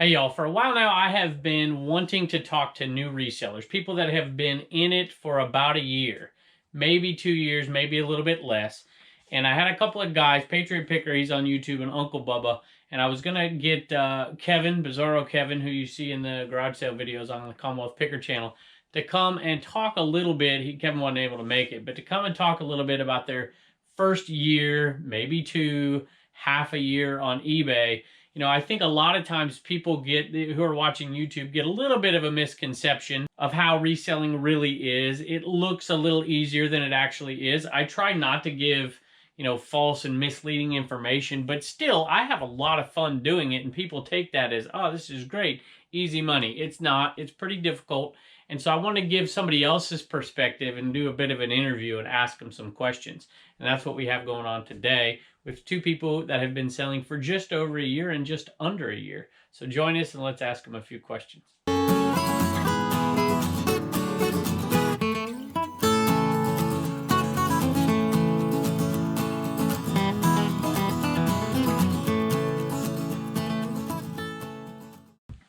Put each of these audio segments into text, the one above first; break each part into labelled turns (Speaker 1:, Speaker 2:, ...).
Speaker 1: Hey y'all, for a while now I have been wanting to talk to new resellers, people that have been in it for about a year, maybe 2 years, maybe a little bit less. And I had a couple of guys, Patriot Picker, he's on YouTube, and Uncle Bubba, and I was going to get Kevin, Bizarro Kevin, who you see in the garage sale videos on the Commonwealth Picker channel, to come and talk a little bit. Kevin wasn't able to make it, but to come and talk a little bit about their first year, maybe two, half a year on eBay. You know, I think a lot of times people who are watching YouTube get a little bit of a misconception of how reselling really is. It looks a little easier than it actually is. I try not to give, false and misleading information, but still, I have a lot of fun doing it, and people take that as, oh, this is great, easy money. It's not. It's pretty difficult. And so I want to give somebody else's perspective and do a bit of an interview and ask them some questions. And that's what we have going on today with two people that have been selling for just over a year and just under a year. So join us and let's ask them a few questions.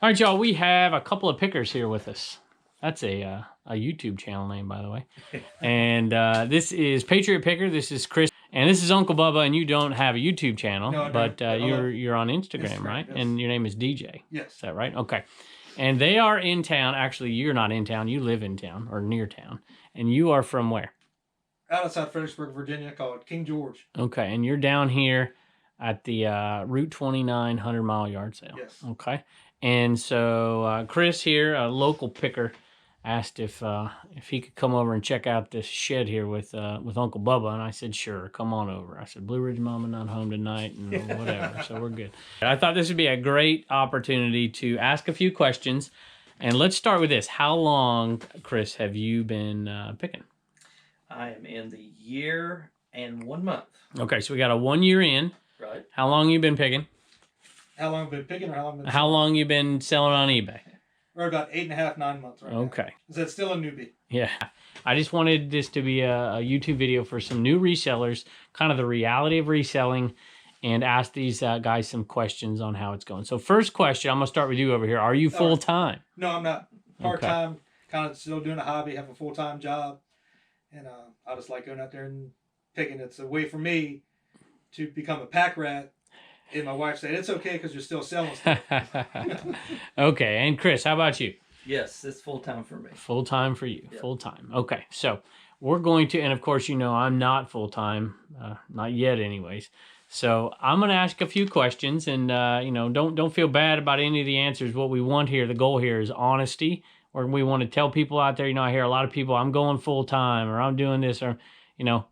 Speaker 1: All right, y'all, we have a couple of pickers here with us. That's a YouTube channel name, by the way. And this is Patriot Picker. This is Chris. And this is Uncle Bubba, and you don't have a YouTube channel, no, but you're on Instagram, right? Yes. And your name is DJ. Yes. Is that right? Okay. And they are in town. Actually, you're not in town. You live in town or near town. And you are from where?
Speaker 2: Outside Fredericksburg, Virginia, called King George.
Speaker 1: Okay. And you're down here at the Route 29 100-mile yard sale.
Speaker 2: Yes.
Speaker 1: Okay. And so Chris here, a local picker, asked if he could come over and check out this shed here with Uncle Bubba, and I said, sure, come on over. I said, Blue Ridge Mama not home tonight, and whatever, so we're good. I thought this would be a great opportunity to ask a few questions, and let's start with this. How long, Chris, have you been picking?
Speaker 3: I am in the year and 1 month.
Speaker 1: Okay, so we got a 1 year in.
Speaker 3: Right.
Speaker 1: How long you been picking?
Speaker 2: How long have you been picking, or how long have you been
Speaker 1: How long you been selling on eBay?
Speaker 2: We're about 8.5, 9 months right now.
Speaker 1: Okay.
Speaker 2: Is that still a newbie?
Speaker 1: Yeah. I just wanted this to be a YouTube video for some new resellers, kind of the reality of reselling, and ask these guys some questions on how it's going. So first question, I'm going to start with you over here. Are you full-time?
Speaker 2: No, I'm not. Part-time, kind of still doing a hobby, have a full-time job. And I just like going out there and picking. It's a way for me to become a pack rat. And my wife said, it's okay because you're still selling stuff.
Speaker 1: Okay. And Chris, how about you?
Speaker 3: Yes, it's full-time for me.
Speaker 1: Full-time for you. Yep. Full-time. Okay. So we're going to, and of course, I'm not full-time, not yet anyways. So I'm going to ask a few questions, and, don't feel bad about any of the answers. What we want here, the goal here is honesty, or we want to tell people out there, I hear a lot of people, I'm going full-time, or I'm doing this, or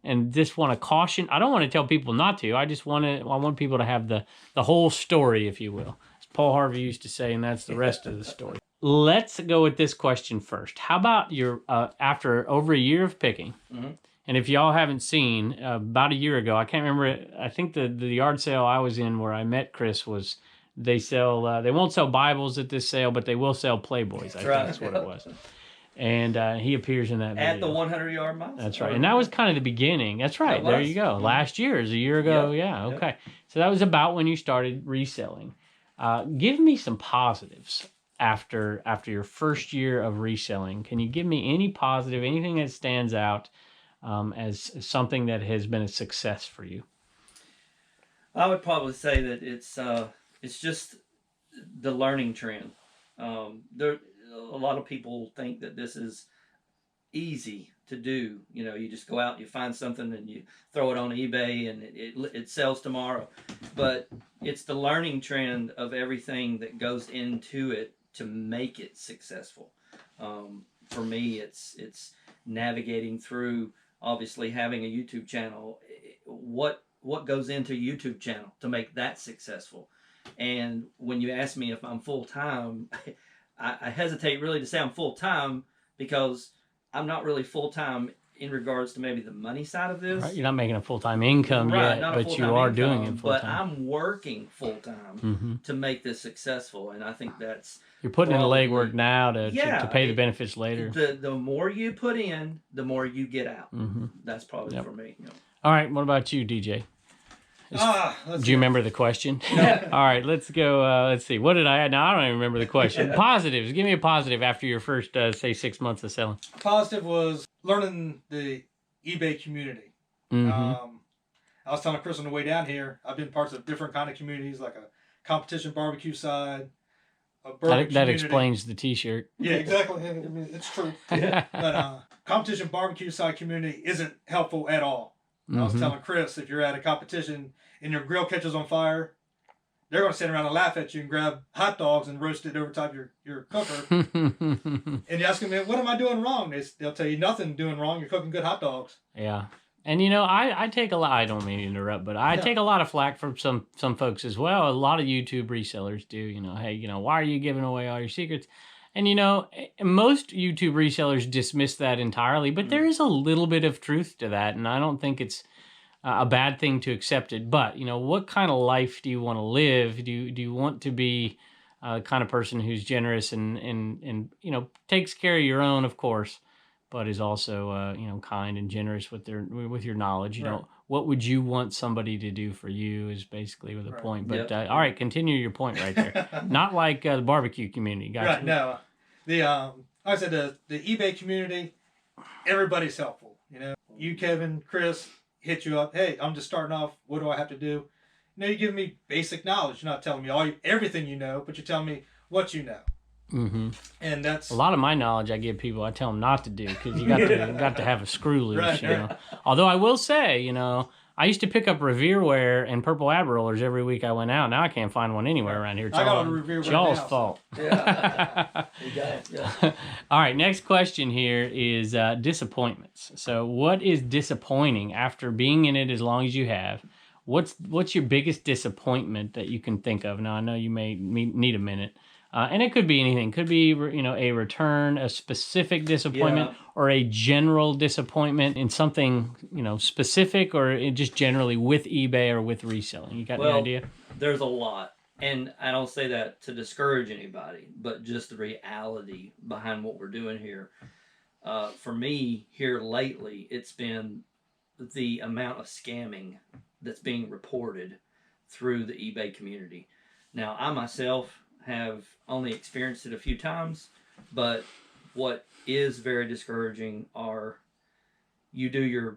Speaker 1: and just want to caution. I don't want to tell people not to. I want people to have the whole story, if you will. As Paul Harvey used to say, and that's the rest of the story. Let's go with this question first. How about your, after over a year of picking, and if y'all haven't seen, about a year ago, I can't remember, I think the yard sale I was in where I met Chris was, they won't sell Bibles at this sale, but they will sell Playboys. I think that's what it was. And he appears in that video.
Speaker 3: At the 100-yard mile?
Speaker 1: That's right. And that was kind of the beginning. That's right. There you go. Last year is a year ago. Yep. Yeah, okay. Yep. So that was about when you started reselling. Give me some positives after your first year of reselling. Can you give me any positive, anything that stands out as something that has been a success for you?
Speaker 3: I would probably say that it's just the learning trend. A lot of people think that this is easy to do. You just go out, you find something, and you throw it on eBay, and it sells tomorrow. But it's the learning trend of everything that goes into it to make it successful. For me, it's navigating through, obviously, having a YouTube channel. What goes into a YouTube channel to make that successful? And when you ask me if I'm full-time, I hesitate really to say I'm full-time because I'm not really full-time in regards to maybe the money side of this.
Speaker 1: Right. You're not making a full-time income yet, but you are doing it full-time.
Speaker 3: But I'm working full-time to make this successful, and I think that's...
Speaker 1: You're putting in the legwork now to pay the benefits later.
Speaker 3: The more you put in, the more you get out. That's probably for me.
Speaker 1: All right, what about you, DJ? Do you remember the question?
Speaker 2: No.
Speaker 1: All right, let's go. Let's see. What did I? Now I don't even remember the question. Positives. Give me a positive after your first, say, 6 months of selling.
Speaker 2: Positive was learning the eBay community.
Speaker 1: Mm-hmm.
Speaker 2: I was telling Chris on the way down here, I've been parts of different kind of communities, like a competition barbecue side, a bourbon
Speaker 1: That explains the T-shirt.
Speaker 2: Yeah, exactly. I mean, it's true. But competition barbecue side community isn't helpful at all. I was telling Chris, if you're at a competition and your grill catches on fire, they're going to sit around and laugh at you and grab hot dogs and roast it over top your cooker. And you ask them, what am I doing wrong? They'll tell you nothing doing wrong. You're cooking good hot dogs.
Speaker 1: Yeah. And, you know, I take a lot, I don't mean to interrupt, but I take a lot of flack from some folks as well. A lot of YouTube resellers do, you know, hey, you know, why are you giving away all your secrets? And, you know, most YouTube resellers dismiss that entirely, but there is a little bit of truth to that. And I don't think it's a bad thing to accept it. But, you know, what kind of life do you want to live? Do you want to be the kind of person who's generous and you know, takes care of your own, of course, but is also, you know, kind and generous with your knowledge. You know, what would you want somebody to do for you is basically the point. But all right, continue your point right there. Not like the barbecue community. Gotcha.
Speaker 2: Right. No, the like I said, the eBay community, everybody's helpful. You know, you, Kevin, Chris, hit you up. Hey, I'm just starting off. What do I have to do? You know, you give me basic knowledge. You're not telling me everything you know, but you're telling me what you know.
Speaker 1: Mm-hmm.
Speaker 2: And that's
Speaker 1: a lot of my knowledge. I give people. I tell them not to do because you got to have a screw loose.
Speaker 2: Right.
Speaker 1: You know. Although I will say, you know, I used to pick up Revereware and purple ab rollers every week I went out. Now I can't find one anywhere around here. It's
Speaker 2: I got a Revereware
Speaker 1: y'all's
Speaker 2: now,
Speaker 1: fault.
Speaker 3: Yeah. You got it. Yeah.
Speaker 1: All right. Next question here is disappointments. So, what is disappointing after being in it as long as you have? What's your biggest disappointment that you can think of? Now I know you may need a minute. And it could be anything. Could be, you know, a return, a specific disappointment, or a general disappointment in something, you know, specific, or just generally with eBay or with reselling. You got any idea?
Speaker 3: There's a lot. And I don't say that to discourage anybody, but just the reality behind what we're doing here. For me, here lately, it's been the amount of scamming that's being reported through the eBay community. Now, I myself have only experienced it a few times, but what is very discouraging are you do your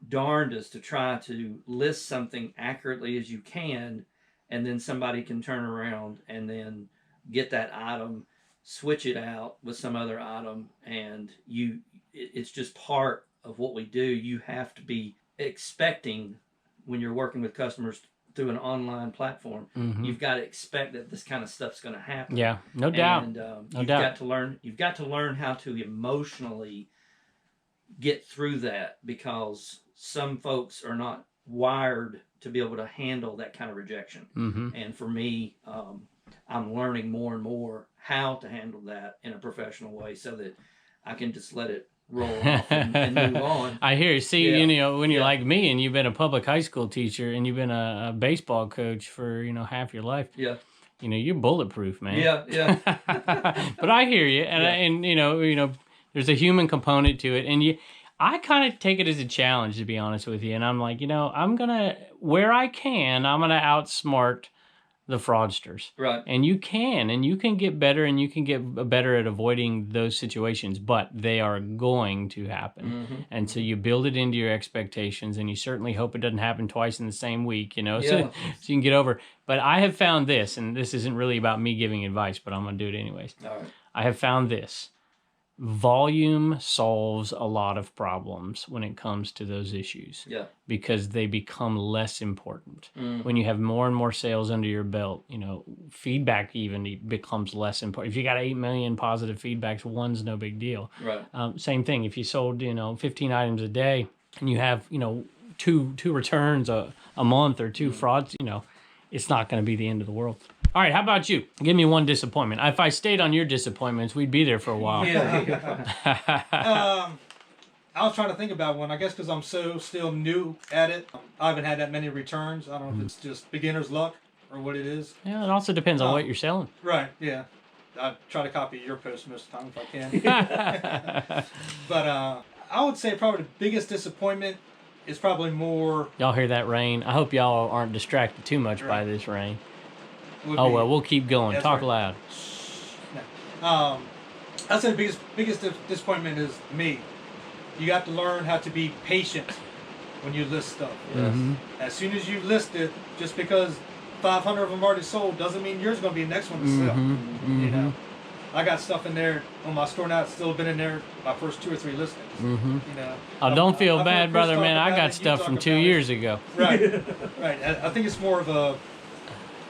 Speaker 3: darndest to try to list something accurately as you can, and then somebody can turn around and then get that item, switch it out with some other item, and it's just part of what we do. You have to be expecting when you're working with customers through an online platform, you've got to expect that this kind of stuff's going to happen.
Speaker 1: Yeah, no doubt.
Speaker 3: And
Speaker 1: You've got
Speaker 3: to learn how to emotionally get through that, because some folks are not wired to be able to handle that kind of rejection. And for me, I'm learning more and more how to handle that in a professional way so that I can just let it roll off and move on.
Speaker 1: I hear you. See, you know, when you're like me and you've been a public high school teacher and you've been a baseball coach for, you know, half your life.
Speaker 3: Yeah.
Speaker 1: You know, you're bulletproof, man.
Speaker 3: Yeah.
Speaker 1: But I hear you. And, and you know, there's a human component to it. And I kind of take it as a challenge, to be honest with you. And I'm like, you know, where I can, I'm going to outsmart the fraudsters.
Speaker 3: Right.
Speaker 1: And you can get better, and you can get better at avoiding those situations, but they are going to happen. And so you build it into your expectations, and you certainly hope it doesn't happen twice in the same week, you know, so you can get over. But I have found this, and this isn't really about me giving advice, but I'm going to do it anyways.
Speaker 3: All right.
Speaker 1: I have found this. Volume solves a lot of problems when it comes to those issues.
Speaker 3: Yeah.
Speaker 1: Because they become less important. When you have more and more sales under your belt, you know, feedback even becomes less important. If you got 8 million positive feedbacks, one's no big deal.
Speaker 3: Right.
Speaker 1: Same thing. If you sold, you know, 15 items a day and you have, you know, two returns a month or two frauds, you know, it's not going to be the end of the world. All right, how about you? Give me one disappointment. If I stayed on your disappointments, we'd be there for a while.
Speaker 2: I was trying to think about one. I guess because I'm so still new at it, I haven't had that many returns. I don't know if it's just beginner's luck or what it is.
Speaker 1: Yeah, it also depends on what you're selling.
Speaker 2: Right, yeah. I try to copy your post most of the time if I can. But I would say probably the biggest disappointment it's probably more.
Speaker 1: Y'all hear that rain? I hope y'all aren't distracted too much by this rain.
Speaker 2: Well,
Speaker 1: we'll keep going.
Speaker 2: That's
Speaker 1: Talk
Speaker 2: right.
Speaker 1: loud.
Speaker 2: No. I'd say the biggest disappointment is me. You got to learn how to be patient when you list stuff.
Speaker 3: Yes.
Speaker 1: Mm-hmm.
Speaker 2: As soon as you list it, just because 500 of them already sold doesn't mean yours is going to be the next one to sell.
Speaker 1: Mm-hmm.
Speaker 2: You know, I got stuff in there on my store now. It's still been in there my first 2 or 3 listings.
Speaker 1: Mm-hmm.
Speaker 2: You know,
Speaker 1: Oh, don't feel
Speaker 2: I've
Speaker 1: bad,
Speaker 2: heard Chris
Speaker 1: brother,
Speaker 2: talk
Speaker 1: man. I
Speaker 2: about
Speaker 1: got
Speaker 2: it,
Speaker 1: stuff
Speaker 2: you
Speaker 1: from
Speaker 2: talk
Speaker 1: 2
Speaker 2: about it.
Speaker 1: years ago.
Speaker 2: Right, right. I think it's more of a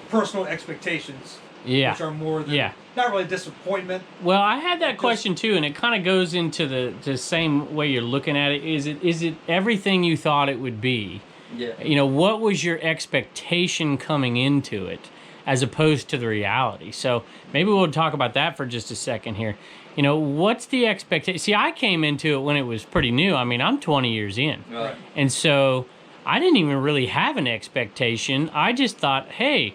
Speaker 2: personal expectations, which are more than not really disappointment.
Speaker 1: Well, I had that question too, and it kind of goes into the same way you're looking at it. Is it everything you thought it would be?
Speaker 3: Yeah.
Speaker 1: You know, what was your expectation coming into it, as opposed to the reality? So maybe we'll talk about that for just a second here. You know, what's the expectation? See, I came into it when it was pretty new. I mean, I'm 20 years in,
Speaker 3: Right.
Speaker 1: and so I didn't even really have an expectation. I just thought, hey,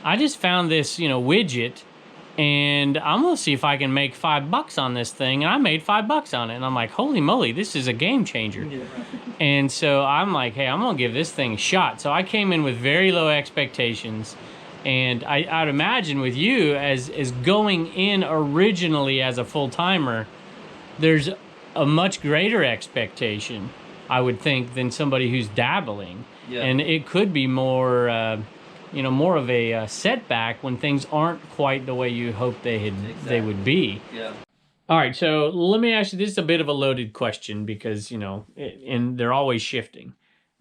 Speaker 1: I just found this, widget, and I'm gonna see if I can make $5 on this thing. And I made $5 on it, and I'm like, holy moly, this is a game changer.
Speaker 3: Yeah.
Speaker 1: And so I'm like, hey, I'm gonna give this thing a shot. So I came in with very low expectations, and I'd imagine with you as going in originally as a full timer, there's a much greater expectation, I would think, than somebody who's dabbling.
Speaker 3: Yeah.
Speaker 1: And it could be more. More of a setback when things aren't quite the way you hoped they would be.
Speaker 3: Yeah.
Speaker 1: All right, so let me ask you, this is a bit of a loaded question because, and they're always shifting.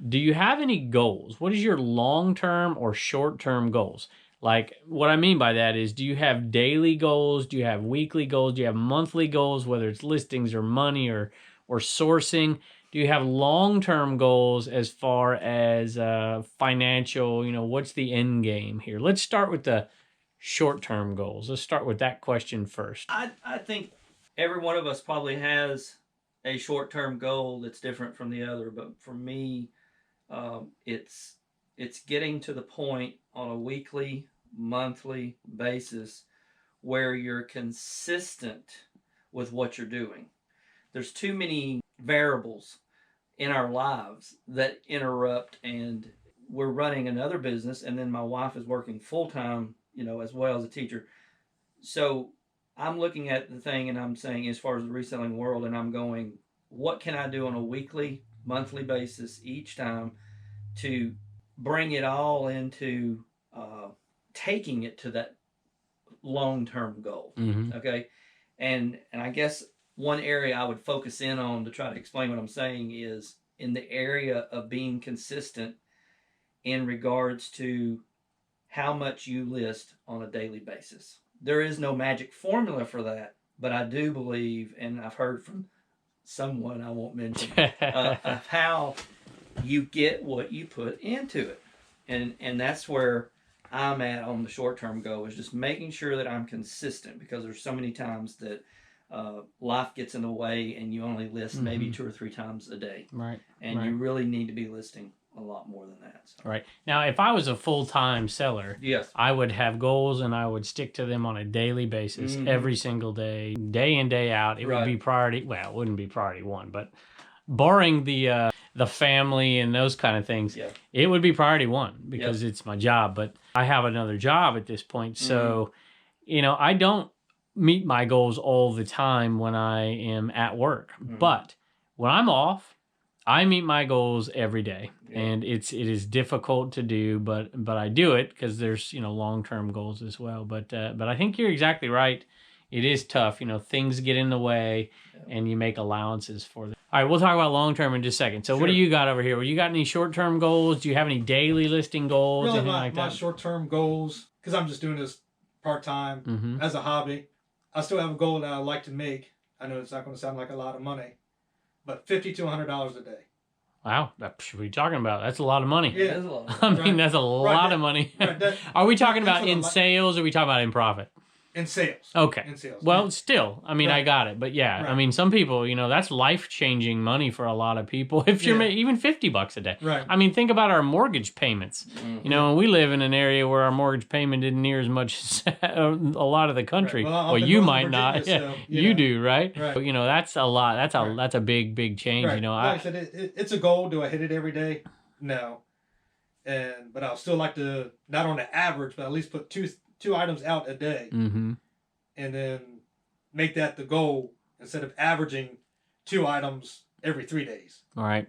Speaker 1: Do you have any goals? What is your long-term or short-term goals? Like, what I mean by that is, do you have daily goals? Do you have weekly goals? Do you have monthly goals, whether it's listings or money or sourcing? Do you have long-term goals as far as financial, what's the end game here? Let's start with the short-term goals. Let's start with that question first.
Speaker 3: I think every one of us probably has a short-term goal that's different from the other. But for me, it's getting to the point on a weekly, monthly basis where you're consistent with what you're doing. There's too many variables in our lives that interrupt, and we're running another business, and then my wife is working full-time, as well as a teacher. So I'm looking at the thing and I'm saying, as far as the reselling world, and I'm going, what can I do on a weekly, monthly basis each time to bring it all into taking it to that long-term goal.
Speaker 1: Mm-hmm.
Speaker 3: Okay. And I guess one area I would focus in on to try to explain what I'm saying is in the area of being consistent in regards to how much you list on a daily basis. There is no magic formula for that, but I do believe, and I've heard from someone I won't mention, of how you get what you put into it. And that's where I'm at on the short-term goal, is just making sure that I'm consistent, because there's so many times that life gets in the way and you only list maybe 2 or 3 times a day.
Speaker 1: Right.
Speaker 3: And you really need to be listing a lot more than that. So.
Speaker 1: Right. Now, if I was a full-time seller,
Speaker 3: yes,
Speaker 1: I would have goals and I would stick to them on a daily basis, every single day, day in, day out. It would be priority. Well, it wouldn't be priority 1, but barring the family and those kind of things, it would be priority 1 because it's my job. But I have another job at this point. So, I don't meet my goals all the time when I am at work. But when I'm off, I meet my goals every day. And it is difficult to do, but I do it because there's, long-term goals as well. But I think you're exactly right. It is tough. Things get in the way and you make allowances for them. All right, we'll talk about long-term in just a second. So what do you got over here? Well, you got any short-term goles? Do you have any daily listing goals?
Speaker 2: Really,
Speaker 1: anything
Speaker 2: my
Speaker 1: like that?
Speaker 2: short-term goals, because I'm just doing this part-time as a hobby. I still have a goal that I'd like to make. I know it's not going to sound like a lot of money, but $50 to $100 a day.
Speaker 1: Wow, what are you talking about? That's a lot of money.
Speaker 3: Yeah, that's a lot.
Speaker 1: I mean, that's a lot of money. Are we talking about in sales or are we talking about in profit?
Speaker 2: in sales.
Speaker 1: Okay.
Speaker 2: In sales.
Speaker 1: Well, still, I mean, I
Speaker 2: Right.
Speaker 1: got it, but yeah, I
Speaker 2: Right.
Speaker 1: mean, some people, that's life-changing money for a lot of people. If you're
Speaker 2: Yeah.
Speaker 1: even $50 a day.
Speaker 2: Right.
Speaker 1: I mean, think about our mortgage payments. We live in an area where our mortgage payment isn't near as much as a lot of the country.
Speaker 2: Right. Well, I'm
Speaker 1: Well,
Speaker 2: in
Speaker 1: you
Speaker 2: Northern
Speaker 1: might
Speaker 2: Virginia,
Speaker 1: not. Yeah,
Speaker 2: so,
Speaker 1: you do, right?
Speaker 2: Right.
Speaker 1: But, that's a lot.
Speaker 2: Right.
Speaker 1: That's a big, big change.
Speaker 2: Right. Like I said, it's a goal. Do I hit it every day? No. But I'll still like to, not on the average, but at least put two items out a day.
Speaker 1: Mm-hmm.
Speaker 2: And then make that the goal instead of averaging 2 items every 3 days.
Speaker 1: All right.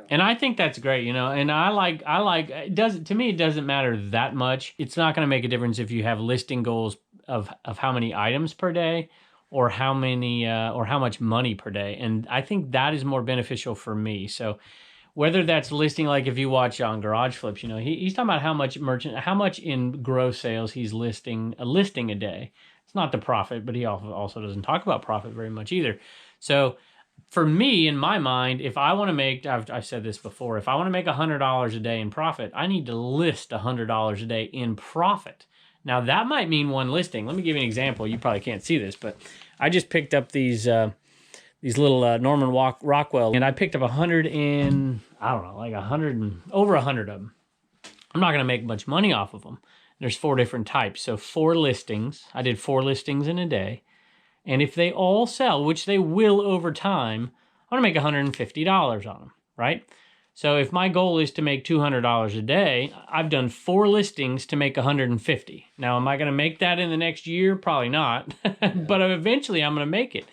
Speaker 2: And
Speaker 1: I think that's great, and I like it doesn't, to me, it doesn't matter that much. It's not going to make a difference if you have listing goals of how many items per day or how many or how much money per day. And I think that is more beneficial for me. So whether that's listing, like if you watch on Garage Flips, he's talking about how much in gross sales he's listing a day. It's not the profit, but he also doesn't talk about profit very much either. So for me, in my mind, if I want to make, I've said this before, if I want to make $100 a day in profit, I need to list $100 a day in profit. Now that might mean one listing. Let me give you an example. You probably can't see this, but I just picked up these little Norman Rockwell, and I picked up 100 in, I don't know, like 100 and over 100 of them. I'm not going to make much money off of them. There's 4 different types. So 4 listings. I did 4 listings in a day. And if they all sell, which they will over time, I'm going to make $150 on them, right? So if my goal is to make $200 a day, I've done 4 listings to make $150. Now, am I going to make that in the next year? Probably not. But eventually I'm going to make it.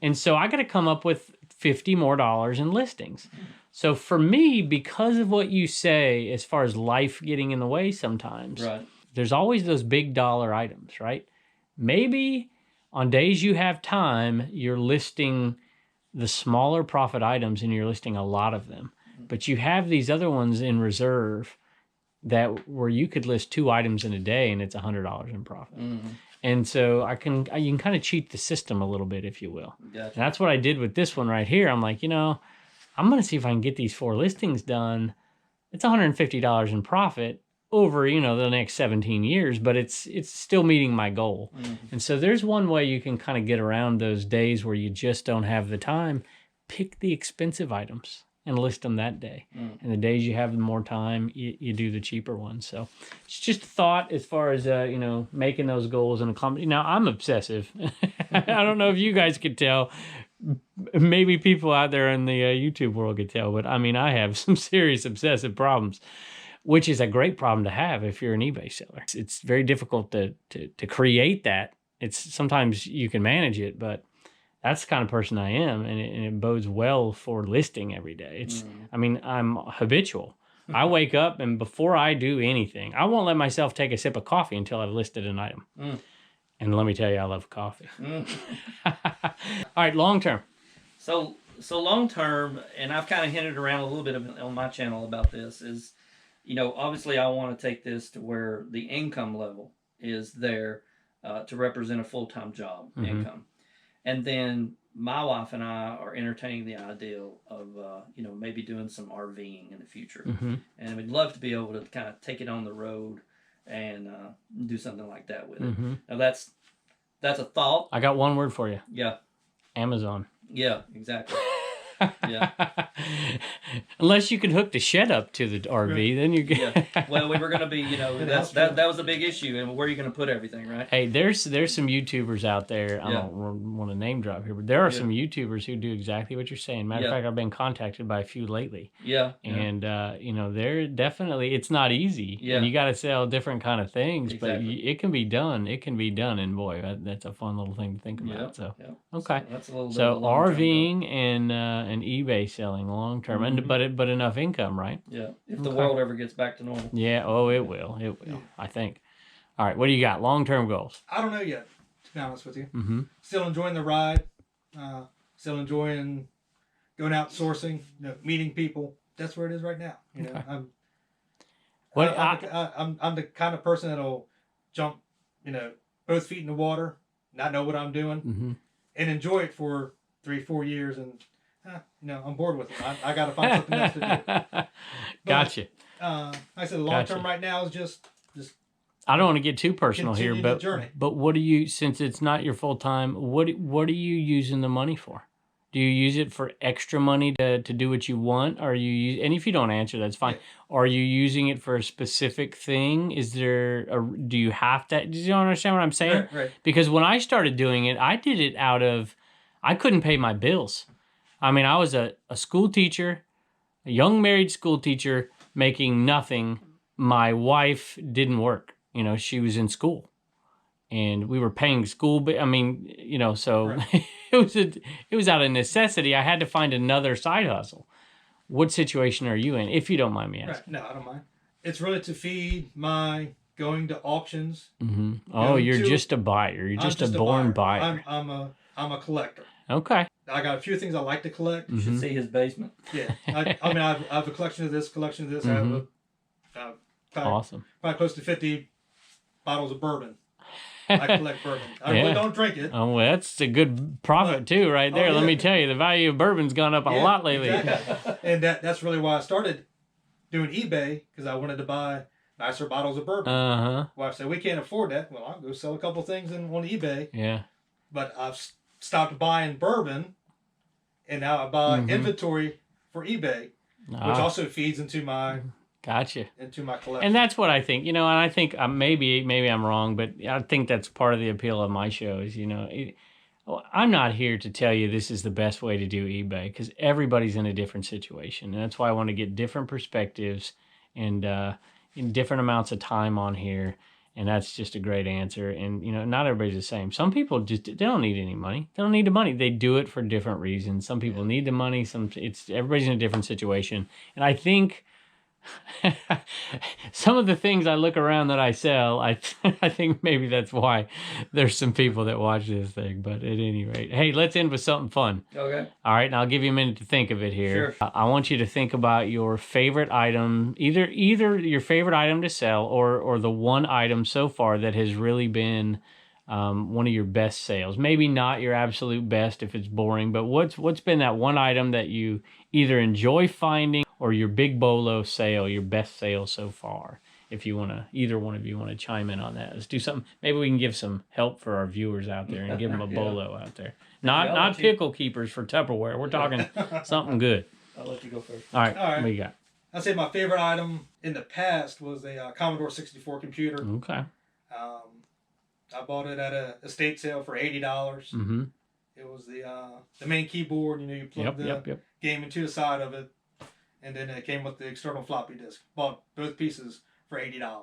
Speaker 1: And so I got to come up with $50 more in listings. So for me, because of what you say, as far as life getting in the way sometimes,
Speaker 3: Right.
Speaker 1: There's always those big dollar items, right? Maybe on days you have time, you're listing the smaller profit items and you're listing a lot of them. But you have these other ones in reserve where you could list 2 items in a day and it's $100 in profit.
Speaker 3: Mm-hmm.
Speaker 1: And so you can kind of cheat the system a little bit, if you will.
Speaker 3: Gotcha.
Speaker 1: And that's what I did with this one right here. I'm like, I'm going to see if I can get these 4 listings done. It's $150 in profit over, the next 17 years, but it's still meeting my goal. Mm-hmm. And so there's one way you can kind of get around those days where you just don't have the time. Pick the expensive items and list them that day. Mm. And the days you have more time, you do the cheaper ones. So it's just a thought as far as, making those goals and accomplishing. Now, I'm obsessive. I don't know if you guys could tell. Maybe people out there in the YouTube world could tell, but I mean, I have some serious obsessive problems, which is a great problem to have if you're an eBay seller. It's very difficult to create that. It's sometimes you can manage it, but that's the kind of person I am, and it bodes well for listing every day. I mean, I'm habitual. I wake up, and before I do anything, I won't let myself take a sip of coffee until I've listed an item. And let me tell you, I love coffee. All right, long term.
Speaker 3: So long term, and I've kind of hinted around a little bit on my channel about this, is, obviously I want to take this to where the income level is there to represent a full-time job income. And then my wife and I are entertaining the idea of, maybe doing some RVing in the future. And we'd love to be able to kind of take it on the road and do something like that with it. Now that's a thought.
Speaker 1: I got one word for you.
Speaker 3: Yeah. Amazon.
Speaker 1: Yeah, exactly. Yeah. Unless you can hook the shed up to the RV, then you get.
Speaker 3: Yeah. Well, we were going to be, that was a big issue, and where are you going to put everything, right?
Speaker 1: Hey, there's some YouTubers out there. I don't want to name drop here, but there are some YouTubers who do exactly what you're saying. Matter of fact, I've been contacted by a few lately.
Speaker 3: Yeah.
Speaker 1: And they're definitely, it's not easy. Yeah. And you got to sell different kind of things, but it can be done. It can be done, and boy, that's a fun little thing to think about. So okay.
Speaker 3: So that's a little bit
Speaker 1: so RVing and eBay selling long term, but enough income, right?
Speaker 3: Yeah. If the world ever gets back to normal.
Speaker 1: Yeah. Oh, it will. It will. I think. All right. What do you got? Long term goals?
Speaker 2: I don't know yet, to be honest with you. Still enjoying the ride. Still enjoying going out sourcing. Meeting people. That's where it is right now. I'm the kind of person that'll jump, both feet in the water, not know what I'm doing, and enjoy it for 3-4 years, and I'm bored with it. I got to find something else to do.
Speaker 1: Gotcha.
Speaker 2: Like I said, long term right now is just
Speaker 1: I don't want to get too personal here,
Speaker 2: Continue the journey.
Speaker 1: but what do you, since it's not your full time, what are you using the money for? Do you use it for extra money to do what you want? Are you and if you don't answer, that's fine.
Speaker 2: Yeah.
Speaker 1: Are you using it for a specific thing? Is there do you have to? Do you understand what I'm saying?
Speaker 2: Right.
Speaker 1: Because when I started doing it, I did it out of, I couldn't pay my bills. I mean, I was a school teacher, a young married school teacher making nothing. My wife didn't work. You know, she was in school. And we were paying school, but I mean, you know, so
Speaker 2: Right.
Speaker 1: it was out of necessity. I had to find another side hustle. What situation are you in, if you don't mind me asking?
Speaker 2: Right. No, I don't mind. It's really to feed my going to auctions.
Speaker 1: Mm-hmm. Oh, you're just a buyer. You're just a born buyer.
Speaker 2: I'm a collector.
Speaker 1: Okay.
Speaker 2: I got a few things I like to collect.
Speaker 3: You should see his basement.
Speaker 2: Yeah. I mean, I have a collection of this, collection of this. I have
Speaker 1: Awesome.
Speaker 2: Probably close to 50 bottles of bourbon. I collect bourbon. I really don't drink it.
Speaker 1: Oh, well, that's a good profit too, right there. Let me tell you, the value of bourbon's gone up a lot lately.
Speaker 2: Exactly. And that's really why I started doing eBay, because I wanted to buy nicer bottles of bourbon. Wife said, we can't afford that. Well, I'll go sell a couple things on eBay.
Speaker 1: Yeah.
Speaker 2: But I've stopped buying bourbon, and now I buy inventory for eBay, which also feeds into my into my collection.
Speaker 1: And that's what I think, you know, and I think maybe I'm wrong, but I think that's part of the appeal of my show is, you know, I'm not here to tell you this is the best way to do eBay, because everybody's in a different situation. And that's why I want to get different perspectives and in different amounts of time on here. And that's just a great answer. And, you know, not everybody's the same. Some people they don't need any money. They don't need the money. They do it for different reasons. Some people need the money. Everybody's in a different situation. And I think some of the things I look around that I sell, I think maybe that's why there's some people that watch this thing. But at any rate, hey, let's end with something fun.
Speaker 3: Okay.
Speaker 1: All right, and I'll give you a minute to think of it here.
Speaker 3: Sure.
Speaker 1: I want you to think about your favorite item, either your favorite item to sell or the one item so far that has really been one of your best sales. Maybe not your absolute best if it's boring, but what's been that one item that you either enjoy finding or your big bolo sale, your best sale so far? If you want to, either one of you want to chime in on that. Let's do something. Maybe we can give some help for our viewers out there and give them a bolo out there. Not pickle keepers for Tupperware. We're talking something good.
Speaker 3: I'll let you go first.
Speaker 1: All right. What you got?
Speaker 2: I'd say my favorite item in the past was a Commodore 64 computer.
Speaker 1: Okay.
Speaker 2: I bought it at a estate sale for $80.
Speaker 1: Mm-hmm.
Speaker 2: It was the main keyboard. You know, you plug the game into the side of it, and then it came with the external floppy disk. Bought both pieces for $80.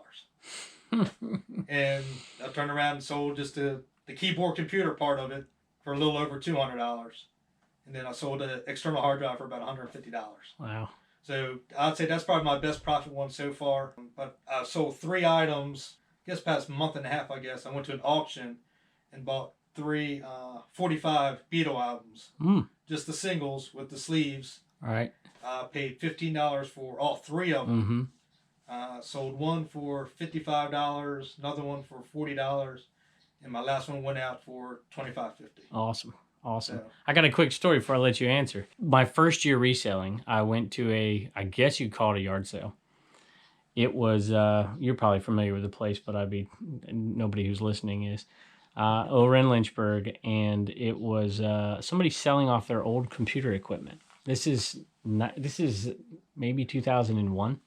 Speaker 2: And I turned around and sold just the keyboard computer part of it for a little over $200. And then I sold the external hard drive for about $150.
Speaker 1: Wow.
Speaker 2: So I'd say that's probably my best profit one so far. But I sold 3 items, I guess past a month and a half, I guess. I went to an auction and bought 3 45 Beatle albums. Just the singles with the sleeves.
Speaker 1: All right.
Speaker 2: Paid $15 for all 3 of them. Sold one for $55, another one for $40, and my last one went out for $25.50.
Speaker 1: Awesome.
Speaker 2: So,
Speaker 1: I got a quick story before I let you answer. My first year reselling, I went to I guess you'd call it a yard sale. It was, you're probably familiar with the place, but nobody who's listening is, over in Lynchburg, and it was somebody selling off their old computer equipment. This is maybe 2001.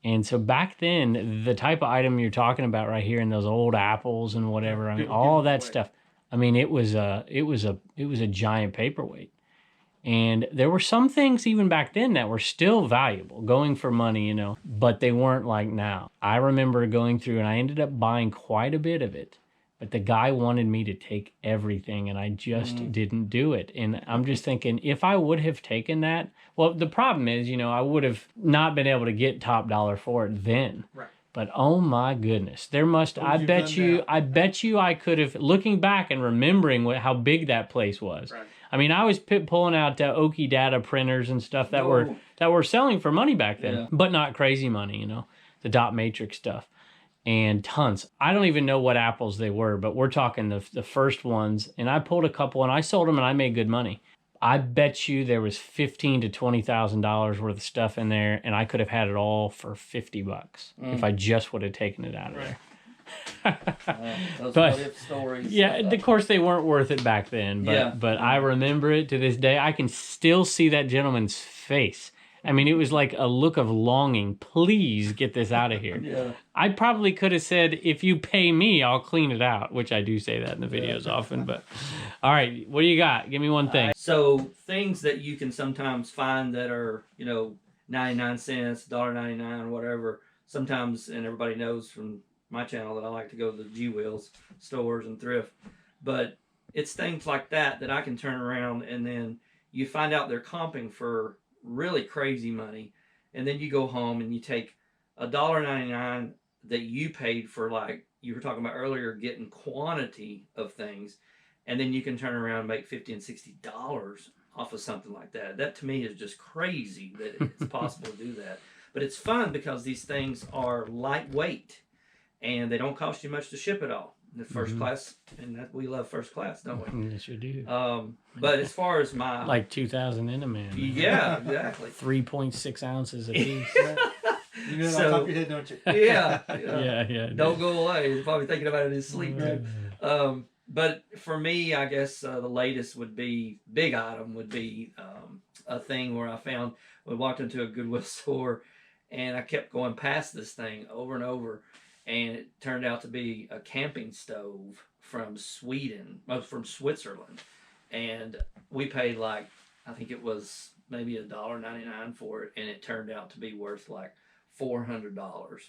Speaker 1: And so back then, the type of item you're talking about right here in those old apples and whatever, I mean, all that stuff. I mean, it was a giant paperweight. And there were some things even back then that were still valuable, going for money, you know, but they weren't like now. I remember going through and I ended up buying quite a bit of it, but the guy wanted me to take everything and I just didn't do it. And I'm just thinking, if I would have taken that, well, the problem is, you know, I would have not been able to get top dollar for it then.
Speaker 2: Right.
Speaker 1: But oh my goodness, I bet you I could have, looking back and remembering how big that place was.
Speaker 2: Right.
Speaker 1: I mean, I was pulling out Oki data printers and stuff that were selling for money back then, but not crazy money, you know, the dot matrix stuff. And tons. I don't even know what apples they were, but we're talking the first ones. And I pulled a couple and I sold them and I made good money. I bet you there was $15,000 to $20,000 worth of stuff in there, and I could have had it all for $50 if I just would have taken it out of there.
Speaker 3: Those
Speaker 1: But-
Speaker 3: what if stories.
Speaker 1: Yeah, of course they weren't worth it back then, but
Speaker 3: Yeah.
Speaker 1: but I remember it to this day. I can still see that gentleman's face. I mean, it was like a look of longing. Please get this out of here.
Speaker 3: Yeah.
Speaker 1: I probably could have said, if you pay me, I'll clean it out, which I do say that in the videos often. But all right, what do you got? Give me one thing.
Speaker 3: So things that you can sometimes find that are, 99 cents, $1.99, whatever. Sometimes, and everybody knows from my channel that I like to go to the G Wheels stores and thrift. But it's things like that I can turn around, and then you find out they're comping for really crazy money. And then you go home and you take $1.99 that you paid for, like you were talking about earlier, getting quantity of things. And then you can turn around and make $50 and $60 off of something like that. That to me is just crazy that it's possible to do that. But it's fun because these things are lightweight and they don't cost you much to ship it all. The first class, and that, we love first class, don't we?
Speaker 1: Yes, you do.
Speaker 3: But as far as my
Speaker 1: Like 2,000 in a man.
Speaker 3: yeah, exactly.
Speaker 1: 3.6 ounces a piece.
Speaker 2: You know it
Speaker 3: So-
Speaker 2: off the top of your head, don't you?
Speaker 3: Yeah,
Speaker 1: Yeah.
Speaker 3: Don't go away. He's probably thinking about it in his sleep. But for me, I guess the latest would be, big item would be a thing where we walked into a Goodwill store and I kept going past this thing over and over, and it turned out to be a camping stove from Switzerland. And we paid I think it was maybe $1.99 for it, and it turned out to be worth like $400.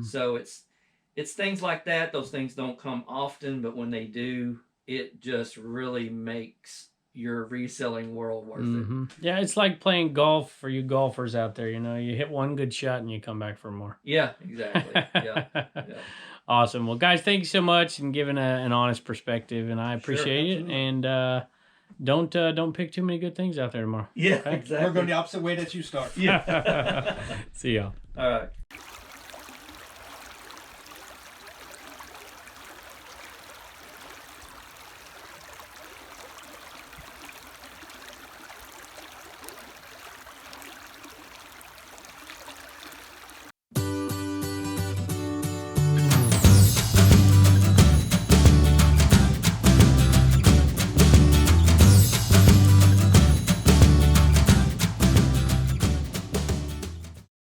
Speaker 3: So it's things like that. Those things don't come often, but when they do, it just really makes your reselling world worth it.
Speaker 1: Yeah, it's like playing golf for you golfers out there. You hit one good shot and you come back for more.
Speaker 3: Yeah, exactly. Yeah.
Speaker 1: Awesome. Well, guys, thank you so much and giving an honest perspective, and I appreciate it. And don't pick too many good things out there tomorrow.
Speaker 3: Yeah,
Speaker 1: Okay?
Speaker 3: exactly.
Speaker 2: We're going the opposite way that you start.
Speaker 3: Yeah.
Speaker 1: See y'all.
Speaker 3: All right.